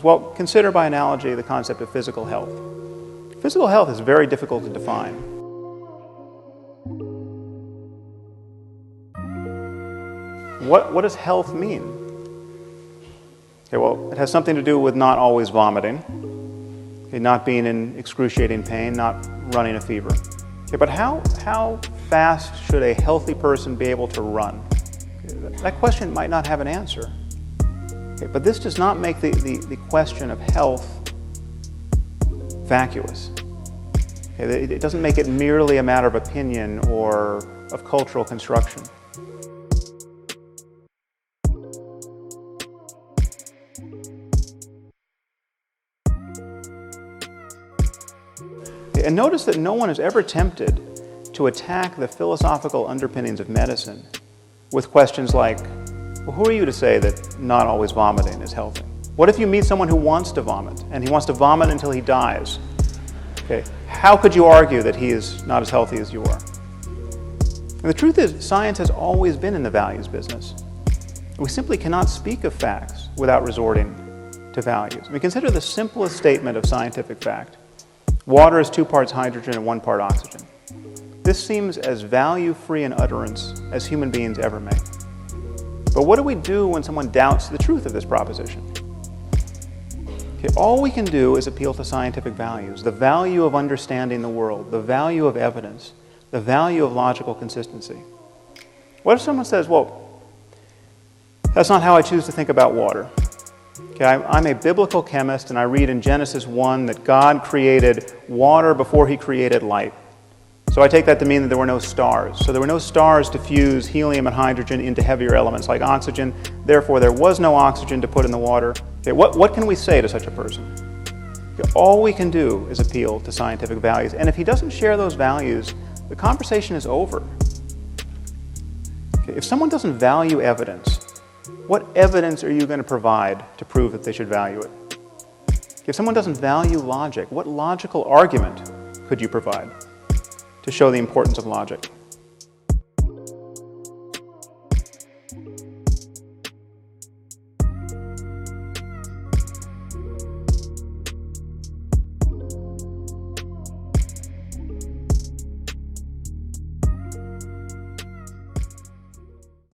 Well, consider by analogy the concept of physical health. Physical health is very difficult to define. What does health mean? Okay, well, it has something to do with not always vomiting, okay, not being in excruciating pain, not running a fever. Okay, but how fast should a healthy person be able to run? Okay, that question might not have an answer. Okay, but this does not make the question of health vacuous. Okay, it doesn't make it merely a matter of opinion or of cultural construction. Okay, and notice that no one has ever attempted to attack the philosophical underpinnings of medicine with questions like, well, who are you to say that not always vomiting is healthy? What if you meet someone who wants to vomit, and he wants to vomit until he dies? Okay, how could you argue that he is not as healthy as you are? And the truth is, science has always been in the values business. We simply cannot speak of facts without resorting to values. I mean, consider the simplest statement of scientific fact. Water is 2 parts hydrogen and 1 part oxygen. This seems as value-free an utterance as human beings ever make. But what do we do when someone doubts the truth of this proposition? Okay, all we can do is appeal to scientific values, the value of understanding the world, the value of evidence, the value of logical consistency. What if someone says, well, that's not how I choose to think about water. Okay, I'm a biblical chemist, and I read in Genesis 1 that God created water before he created light. So I take that to mean that there were no stars. So there were no stars to fuse helium and hydrogen into heavier elements like oxygen. Therefore, there was no oxygen to put in the water. Okay, what can we say to such a person? Okay, all we can do is appeal to scientific values. And if he doesn't share those values, the conversation is over. Okay, if someone doesn't value evidence, what evidence are you going to provide to prove that they should value it? If someone doesn't value logic, what logical argument could you provide to show the importance of logic?